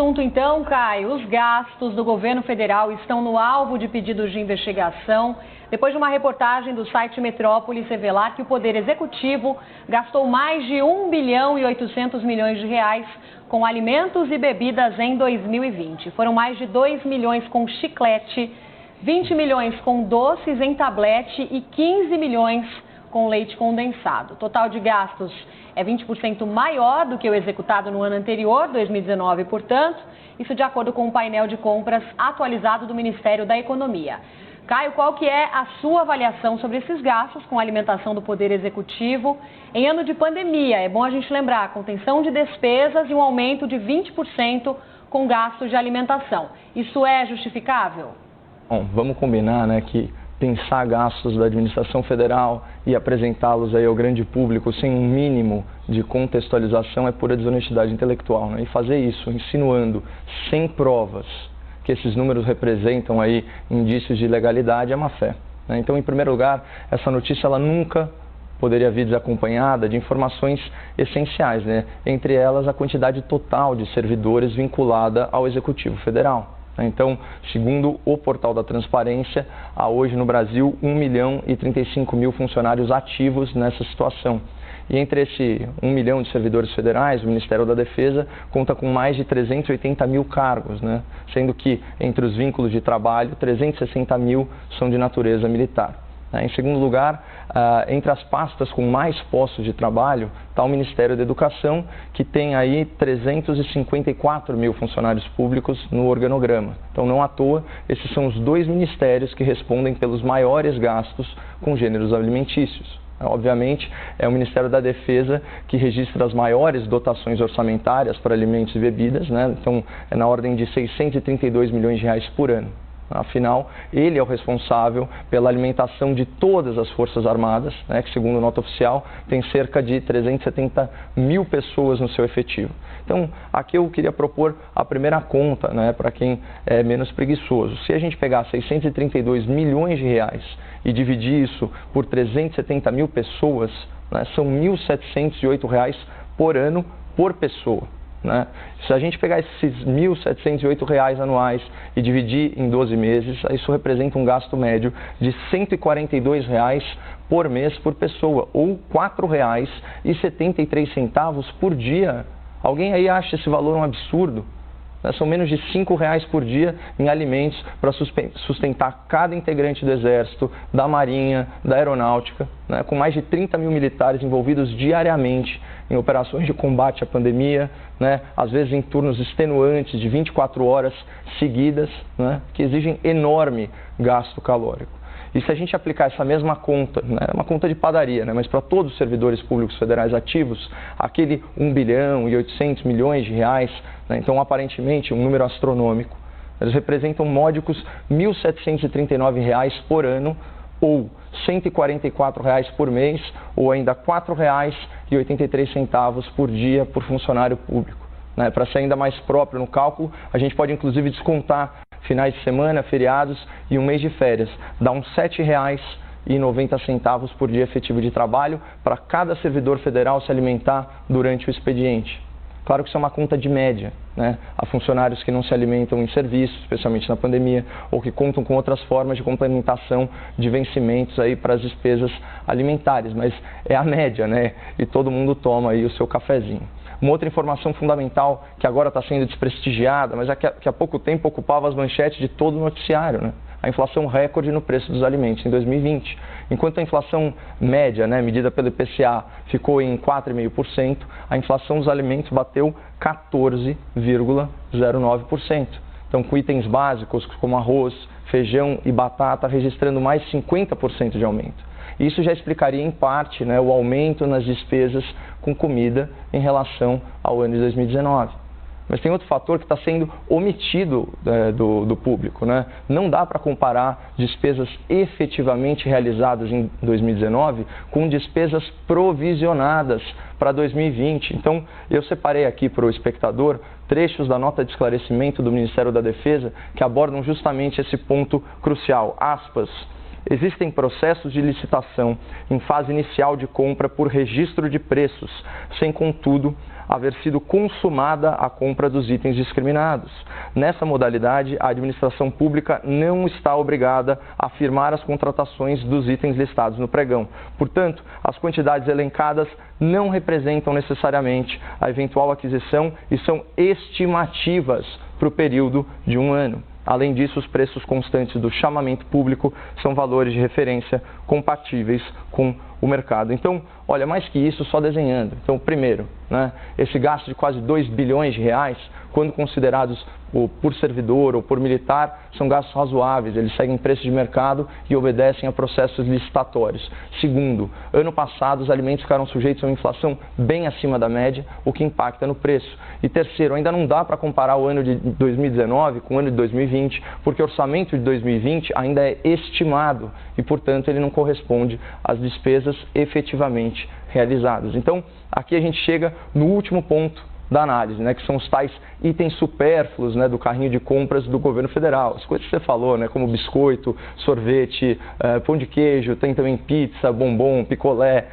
assunto então, Caio. Os gastos do governo federal estão no alvo de pedidos de investigação, depois de uma reportagem do site Metrópolis revelar que o Poder Executivo gastou mais de 1 bilhão e 800 milhões de reais com alimentos e bebidas em 2020. Foram mais de 2 milhões com chiclete, 20 milhões com doces em tablete e 15 milhões com leite condensado. O total de gastos é 20% maior do que o executado no ano anterior, 2019, portanto, isso de acordo com o painel de compras atualizado do Ministério da Economia. Caio, qual que é a sua avaliação sobre esses gastos com a alimentação do Poder Executivo em ano de pandemia? É bom a gente lembrar, contenção de despesas e um aumento de 20% com gastos de alimentação. Isso é justificável? Bom, vamos combinar, né, que pensar gastos da administração federal e apresentá-los aí ao grande público sem um mínimo de contextualização é pura desonestidade intelectual, né? E fazer isso insinuando sem provas que esses números representam aí indícios de ilegalidade é má fé, né? Então, em primeiro lugar, essa notícia ela nunca poderia vir desacompanhada de informações essenciais, né? Entre elas a quantidade total de servidores vinculada ao Executivo Federal. Então, segundo o portal da Transparência, há hoje no Brasil 1 milhão e 35 mil funcionários ativos nessa situação. E entre esse 1 milhão de servidores federais, o Ministério da Defesa conta com mais de 380 mil cargos, né? Sendo que entre os vínculos de trabalho, 360 mil são de natureza militar. Em segundo lugar, entre as pastas com mais postos de trabalho está o Ministério da Educação, que tem aí 354 mil funcionários públicos no organograma. Então, não à toa, esses são os dois ministérios que respondem pelos maiores gastos com gêneros alimentícios. Obviamente, é o Ministério da Defesa que registra as maiores dotações orçamentárias para alimentos e bebidas, né? Então, é na ordem de 632 milhões de reais por ano. Afinal, ele é o responsável pela alimentação de todas as Forças Armadas, né, que segundo nota oficial tem cerca de 370 mil pessoas no seu efetivo. Então, aqui eu queria propor a primeira conta, né, para quem é menos preguiçoso. Se a gente pegar 632 milhões de reais e dividir isso por 370 mil pessoas, né, são R$ 1.708 por ano por pessoa. Né? Se a gente pegar esses R$ 1.708 anuais e dividir em 12 meses, isso representa um gasto médio de R$ 142 por mês por pessoa, ou R$ 4,73 por dia. Alguém aí acha esse valor um absurdo? São menos de R$ 5 por dia em alimentos para sustentar cada integrante do Exército, da Marinha, da Aeronáutica, né, com mais de 30 mil militares envolvidos diariamente em operações de combate à pandemia, né, às vezes em turnos extenuantes de 24 horas seguidas, né, que exigem enorme gasto calórico. E se a gente aplicar essa mesma conta, né, uma conta de padaria, né, mas para todos os servidores públicos federais ativos, aquele 1 bilhão e 800 milhões de reais, né, então aparentemente um número astronômico, eles representam módicos R$ 1.739 por ano, ou R$ 144 por mês, ou ainda R$ 4,83 por dia por funcionário público. Né, para ser ainda mais próprio no cálculo, a gente pode inclusive descontar finais de semana, feriados e um mês de férias. Dá uns R$ 7,90 por dia efetivo de trabalho para cada servidor federal se alimentar durante o expediente. Claro que isso é uma conta de média, né? Há funcionários que não se alimentam em serviço, especialmente na pandemia, ou que contam com outras formas de complementação de vencimentos aí para as despesas alimentares, mas é a média, né? E todo mundo toma aí o seu cafezinho. Uma outra informação fundamental que agora está sendo desprestigiada, mas que há pouco tempo ocupava as manchetes de todo o noticiário, né? A inflação recorde no preço dos alimentos em 2020. Enquanto a inflação média, né, medida pelo IPCA, ficou em 4,5%, a inflação dos alimentos bateu 14,09%. Então, com itens básicos como arroz, feijão e batata registrando mais 50% de aumento. Isso já explicaria, em parte, né, o aumento nas despesas com comida em relação ao ano de 2019. Mas tem outro fator que está sendo omitido do público, né? Não dá para comparar despesas efetivamente realizadas em 2019 com despesas provisionadas para 2020. Então, eu separei aqui para o espectador trechos da nota de esclarecimento do Ministério da Defesa que abordam justamente esse ponto crucial. Aspas. Existem processos de licitação em fase inicial de compra por registro de preços, sem, contudo, haver sido consumada a compra dos itens discriminados. Nessa modalidade, a administração pública não está obrigada a firmar as contratações dos itens listados no pregão. Portanto, as quantidades elencadas não representam necessariamente a eventual aquisição e são estimativas para o período de 1 ano. Além disso, os preços constantes do chamamento público são valores de referência compatíveis com o mercado. Então, olha, mais que isso, só desenhando. Então, primeiro, né, esse gasto de quase 2 bilhões de reais, quando considerados por servidor ou por militar, são gastos razoáveis, eles seguem preço de mercado e obedecem a processos licitatórios. Segundo, ano passado os alimentos ficaram sujeitos a uma inflação bem acima da média, o que impacta no preço. E terceiro, ainda não dá para comparar o ano de 2019 com o ano de 2020, porque o orçamento de 2020 ainda é estimado e, portanto, ele não corresponde às despesas efetivamente realizadas. Então, aqui a gente chega no último ponto da análise, né, que são os tais itens supérfluos, né, do carrinho de compras do governo federal. As coisas que você falou, né, como biscoito, sorvete, pão de queijo, tem também pizza, bombom, picolé,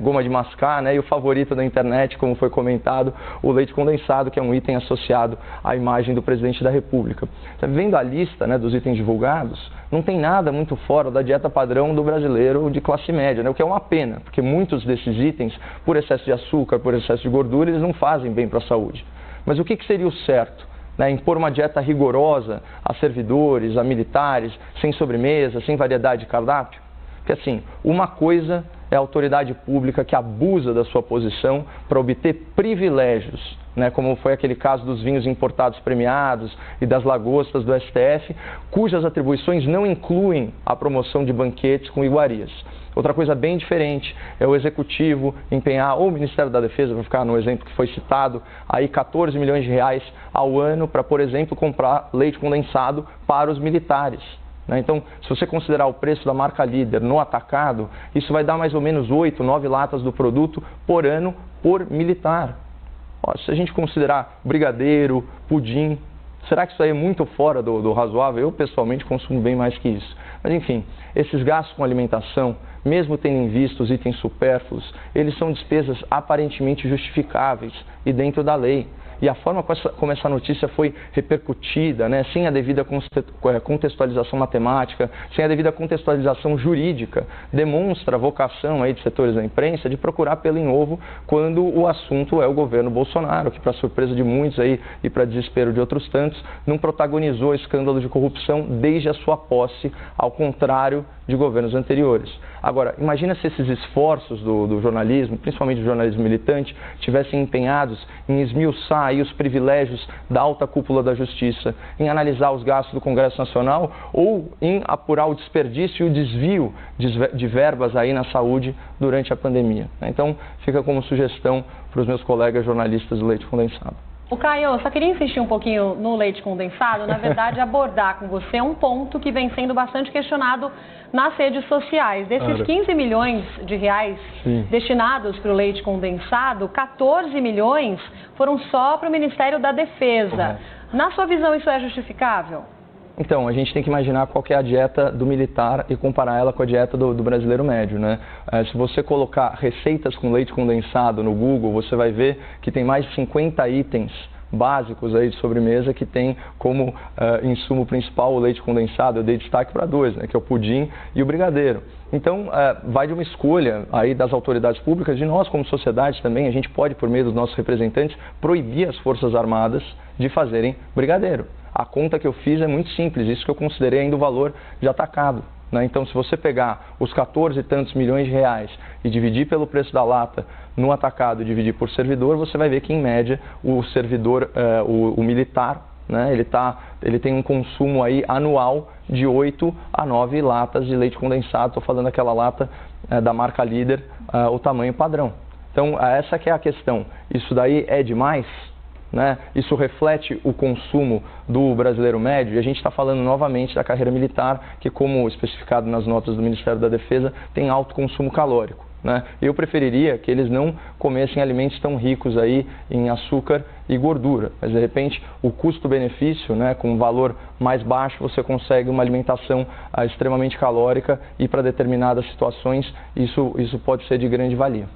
goma de mascar, né, e o favorito da internet, como foi comentado, o leite condensado, que é um item associado à imagem do presidente da República. Vendo a lista, né, dos itens divulgados, não tem nada muito fora da dieta padrão do brasileiro de classe média, né, o que é uma pena, porque muitos desses itens, por excesso de açúcar, por excesso de gordura, eles não fazem bem para a saúde. Mas o que seria o certo? Né, impor uma dieta rigorosa a servidores, a militares, sem sobremesa, sem variedade de cardápio? Porque assim, uma coisa é a autoridade pública que abusa da sua posição para obter privilégios, né, como foi aquele caso dos vinhos importados premiados e das lagostas do STF, cujas atribuições não incluem a promoção de banquetes com iguarias. Outra coisa bem diferente é o Executivo empenhar, ou o Ministério da Defesa, para ficar no exemplo que foi citado, aí 14 milhões de reais ao ano para, por exemplo, comprar leite condensado para os militares. Então, se você considerar o preço da marca líder no atacado, isso vai dar mais ou menos 8, 9 latas do produto por ano por militar. Se a gente considerar brigadeiro, pudim, será que isso aí é muito fora do razoável? Eu, pessoalmente, consumo bem mais que isso. Mas, enfim, esses gastos com alimentação, mesmo tendo em vista os itens supérfluos, eles são despesas aparentemente justificáveis e dentro da lei. E a forma como essa notícia foi repercutida, né, sem a devida contextualização matemática, sem a devida contextualização jurídica, demonstra a vocação aí de setores da imprensa de procurar pelo em ovo quando o assunto é o governo Bolsonaro, que, para surpresa de muitos aí e para desespero de outros tantos, não protagonizou escândalo de corrupção desde a sua posse, ao contrário de governos anteriores. Agora, imagina se esses esforços do jornalismo, principalmente do jornalismo militante, tivessem empenhados em esmiuçar aí os privilégios da alta cúpula da Justiça, em analisar os gastos do Congresso Nacional ou em apurar o desperdício e o desvio de verbas aí na saúde durante a pandemia. Então, fica como sugestão para os meus colegas jornalistas do leite condensado. O Caio, eu só queria insistir um pouquinho no leite condensado, na verdade abordar com você um ponto que vem sendo bastante questionado nas redes sociais. Desses 15 milhões de reais destinados para o leite condensado, 14 milhões foram só para o Ministério da Defesa. Na sua visão, isso é justificável? Então, a gente tem que imaginar qual que é a dieta do militar e comparar ela com a dieta do brasileiro médio, né? Se você colocar receitas com leite condensado no Google, você vai ver que tem mais de 50 itens básicos aí de sobremesa que tem como insumo principal o leite condensado. Eu dei destaque para dois, né, que é o pudim e o brigadeiro. Então, vai de uma escolha aí das autoridades públicas, de nós como sociedade também. A gente pode, por meio dos nossos representantes, proibir as Forças Armadas de fazerem brigadeiro. A conta que eu fiz é muito simples, isso que eu considerei ainda o valor de atacado. Né? Então, se você pegar os 14 e tantos milhões de reais e dividir pelo preço da lata no atacado e dividir por servidor, você vai ver que, em média, o servidor, o militar, né, ele tem um consumo aí anual de 8 a 9 latas de leite condensado. Estou falando daquela lata da marca líder, o tamanho padrão. Então, essa que é a questão. Isso daí é demais? Né? Isso reflete o consumo do brasileiro médio, e a gente está falando novamente da carreira militar, que, como especificado nas notas do Ministério da Defesa, tem alto consumo calórico. né? Eu preferiria que eles não comessem alimentos tão ricos aí em açúcar e gordura, mas de repente o custo-benefício, né, com um valor mais baixo, você consegue uma alimentação extremamente calórica e para determinadas situações isso pode ser de grande valia.